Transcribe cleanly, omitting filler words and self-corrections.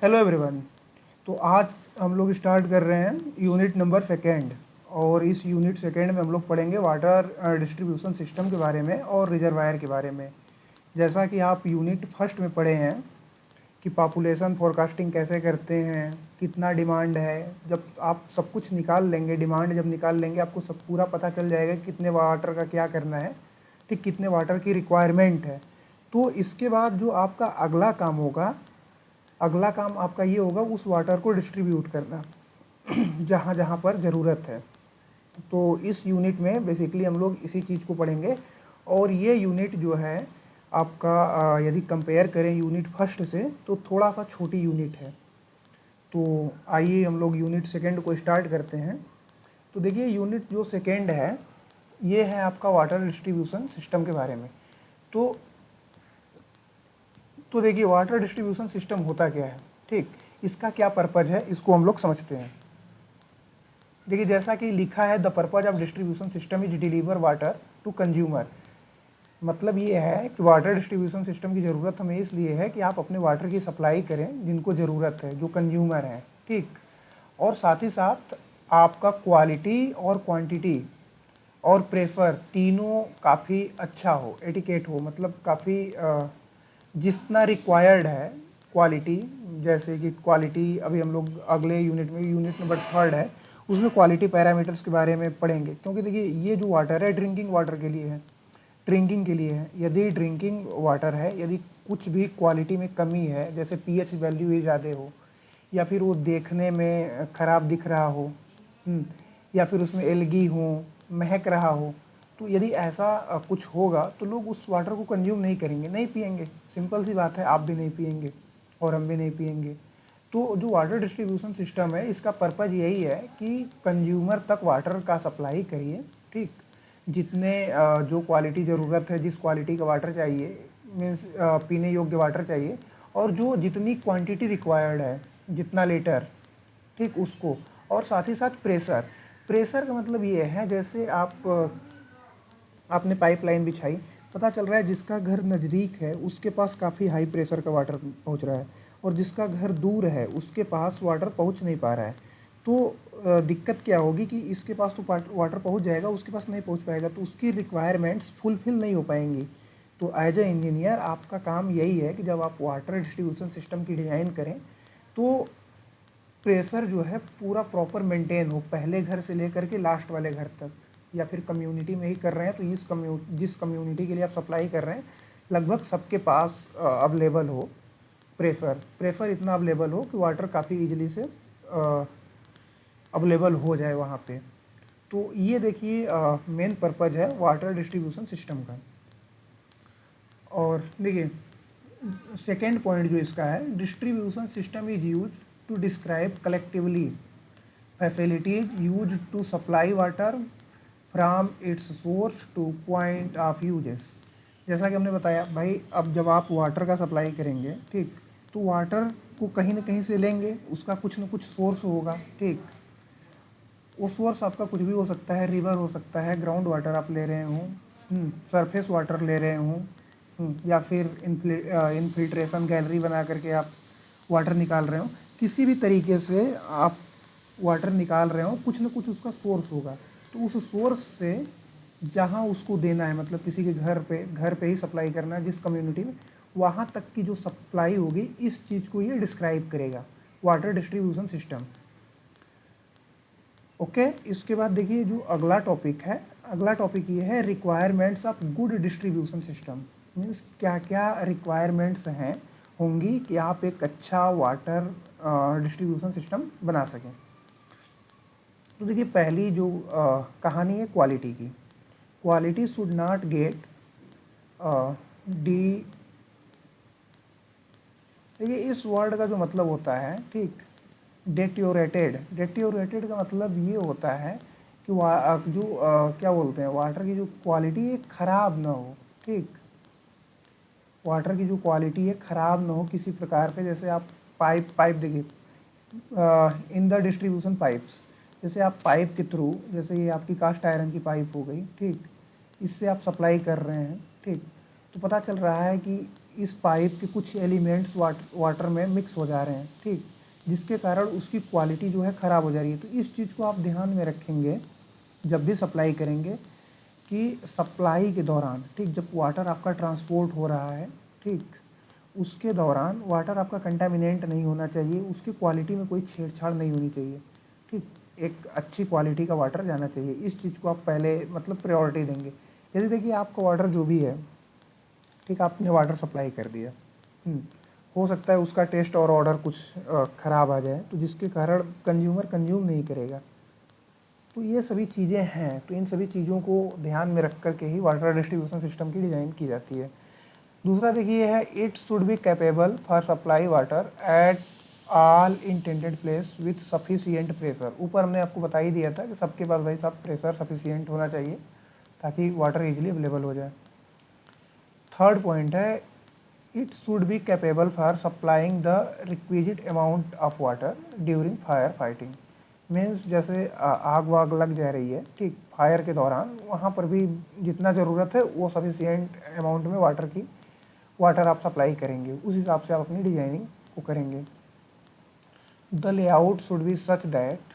Hello everyone. तो आज हम लोग स्टार्ट कर रहे हैं यूनिट नंबर सेकेंड, और इस यूनिट सेकेंड में हम लोग पढ़ेंगे वाटर डिस्ट्रीब्यूशन सिस्टम के बारे में और रिजर्वायर के बारे में। जैसा कि आप यूनिट फर्स्ट में पढ़े हैं कि पॉपुलेशन फोरकास्टिंग कैसे करते हैं, कितना डिमांड है। जब आप सब कुछ निकाल लेंगे, डिमांड जब निकाल लेंगे, आपको सब पूरा पता चल जाएगा कि कितने वाटर का क्या करना है, ठीक, कितने वाटर की रिक्वायरमेंट है। तो इसके बाद जो आपका अगला काम आपका ये होगा उस वाटर को डिस्ट्रीब्यूट करना जहाँ जहाँ पर ज़रूरत है। तो इस यूनिट में बेसिकली हम लोग इसी चीज़ को पढ़ेंगे। और ये यूनिट जो है आपका यदि कंपेयर करें यूनिट फर्स्ट से तो थोड़ा सा छोटी यूनिट है। तो आइए हम लोग यूनिट सेकेंड को स्टार्ट करते हैं। तो देखिए यूनिट जो सेकेंड है ये है आपका वाटर डिस्ट्रीब्यूशन सिस्टम के बारे में। तो देखिए वाटर डिस्ट्रीब्यूशन सिस्टम होता क्या है, ठीक, इसका क्या पर्पज है, इसको हम लोग समझते हैं। देखिए जैसा कि लिखा है, the purpose of distribution system is deliver water to consumer. मतलब ये है कि वाटर डिस्ट्रीब्यूशन सिस्टम की ज़रूरत हमें इसलिए है कि आप अपने वाटर की सप्लाई करें जिनको ज़रूरत है, जो कंज्यूमर हैं, ठीक। और साथ ही साथ आपका क्वालिटी और क्वांटिटी और प्रेफर तीनों काफ़ी अच्छा हो, एटिकेट हो, मतलब काफ़ी जितना रिक्वायर्ड है क्वालिटी। जैसे कि क्वालिटी अभी हम लोग अगले यूनिट में, यूनिट नंबर थर्ड है, उसमें क्वालिटी पैरामीटर्स के बारे में पढ़ेंगे। क्योंकि देखिए ये जो वाटर है ड्रिंकिंग वाटर के लिए है, ड्रिंकिंग के लिए है। यदि ड्रिंकिंग वाटर है, यदि कुछ भी क्वालिटी में कमी है, जैसे पीएच वैल्यू ही ज़्यादा हो, या फिर वो देखने में ख़राब दिख रहा हो, या फिर उसमें एल्गी हो, महक रहा हो, तो यदि ऐसा कुछ होगा तो लोग उस वाटर को कंज्यूम नहीं करेंगे, नहीं पिएंगे। सिंपल सी बात है, आप भी नहीं पिएंगे और हम भी नहीं पिएंगे। तो जो वाटर डिस्ट्रीब्यूशन सिस्टम है इसका पर्पज़ यही है कि कंज्यूमर तक वाटर का सप्लाई करिए, ठीक। जितने जो क्वालिटी ज़रूरत है, जिस क्वालिटी का वाटर चाहिए, मीन्स पीने योग्य वाटर चाहिए, और जो जितनी क्वांटिटी रिक्वायर्ड है, जितना लीटर, ठीक, उसको। और साथ ही साथ प्रेशर का मतलब ये है, जैसे आपने पाइपलाइन बिछाई, पता चल रहा है जिसका घर नज़दीक है उसके पास काफ़ी हाई प्रेशर का वाटर पहुंच रहा है, और जिसका घर दूर है उसके पास वाटर पहुंच नहीं पा रहा है। तो दिक्कत क्या होगी कि इसके पास तो वाटर पहुंच जाएगा, उसके पास नहीं पहुंच पाएगा, तो उसकी रिक्वायरमेंट्स फुलफिल नहीं हो पाएंगी। तो एज ए इंजीनियर आपका काम यही है कि जब आप वाटर डिस्ट्रीब्यूशन सिस्टम की डिज़ाइन करें तो प्रेशर जो है पूरा प्रॉपर मेंटेन हो, पहले घर से लेकर के लास्ट वाले घर तक। या फिर कम्युनिटी में ही कर रहे हैं तो जिस कम्युनिटी के लिए आप सप्लाई कर रहे हैं लगभग सबके पास अवेलेबल हो प्रेशर इतना अवेलेबल हो कि वाटर काफ़ी इजीली से अवेलेबल हो जाए वहाँ पे। तो ये देखिए मेन पर्पज़ है वाटर डिस्ट्रीब्यूशन सिस्टम का। और देखिए सेकेंड पॉइंट जो इसका है, distribution system is use to describe collectively facilities use to supply water from its source to point of uses. जैसा कि हमने बताया भाई, अब जब आप वाटर का सप्लाई करेंगे, ठीक, तो वाटर को कहीं ना कहीं से लेंगे, उसका कुछ ना कुछ सोर्स होगा, ठीक। वो सोर्स आपका कुछ भी हो सकता है, रिवर हो सकता है, ग्राउंड वाटर आप ले रहे हो, सरफेस वाटर ले रहे हो, या फिर इनफिल्ट्रेशन गैलरी बना करके आप वाटर निकाल रहे हो। किसी भी तरीके से आप वाटर निकाल रहे हो, कुछ ना कुछ उसका सोर्स होगा। तो उस सोर्स से जहाँ उसको देना है, मतलब किसी के घर पे ही सप्लाई करना है जिस कम्युनिटी में, वहाँ तक की जो सप्लाई होगी, इस चीज़ को ये डिस्क्राइब करेगा वाटर डिस्ट्रीब्यूशन सिस्टम। ओके, इसके बाद देखिए जो अगला टॉपिक है, अगला टॉपिक ये है requirements of good distribution system. Means क्या क्या रिक्वायरमेंट्स हैं होंगी कि आप एक अच्छा वाटर डिस्ट्रीब्यूशन सिस्टम बना सकें। तो देखिए पहली जो कहानी है क्वालिटी की, क्वालिटी शुड नॉट गेट देखिए इस वर्ड का जो मतलब होता है, ठीक, डेट्योरेटेड का मतलब ये होता है कि क्या बोलते हैं, वाटर की जो क्वालिटी है ख़राब ना हो, ठीक। वाटर की जो क्वालिटी है ख़राब ना हो किसी प्रकार पे। जैसे आप पाइप देखिए, इन द डिस्ट्रीब्यूशन पाइप्स, जैसे आप पाइप के थ्रू, जैसे ये आपकी कास्ट आयरन की पाइप हो गई, ठीक, इससे आप सप्लाई कर रहे हैं, ठीक, तो पता चल रहा है कि इस पाइप के कुछ एलिमेंट्स वाटर में मिक्स हो जा रहे हैं, ठीक, जिसके कारण उसकी क्वालिटी जो है ख़राब हो जा रही है। तो इस चीज़ को आप ध्यान में रखेंगे जब भी सप्लाई करेंगे कि सप्लाई के दौरान, ठीक, जब वाटर आपका ट्रांसपोर्ट हो रहा है, ठीक, उसके दौरान वाटर आपका कंटामिनेंट नहीं होना चाहिए, उसकी क्वालिटी में कोई छेड़छाड़ नहीं होनी चाहिए, ठीक, एक अच्छी क्वालिटी का वाटर जाना चाहिए। इस चीज़ को आप पहले मतलब प्रायोरिटी देंगे। यदि देखिए आपका वाटर जो भी है, ठीक, आपने वाटर सप्लाई कर दिया, हो सकता है उसका टेस्ट और ऑर्डर कुछ ख़राब आ जाए, तो जिसके कारण कंज्यूमर कंज्यूम नहीं करेगा। तो ये सभी चीज़ें हैं, तो इन सभी चीज़ों को ध्यान में रख कर के ही वाटर डिस्ट्रीब्यूशन सिस्टम की डिज़ाइन की जाती है। दूसरा देखिए है, it should be capable for supply water at all intended place with sufficient pressure. ऊपर हमने आपको बता ही दिया था कि सबके पास भाई साहब प्रेशर सफिशिएंट होना चाहिए ताकि वाटर इजीली अवेलेबल हो जाए। थर्ड पॉइंट है, it should be capable for supplying the requisite amount of water during fire fighting. Means जैसे आग वाग लग जा रही है, ठीक, फायर के दौरान वहाँ पर भी जितना ज़रूरत है वो सफिशिएंट अमाउंट में वाटर आप सप्लाई करेंगे, उस हिसाब से आप अपनी डिजाइनिंग को करेंगे। The layout should be such that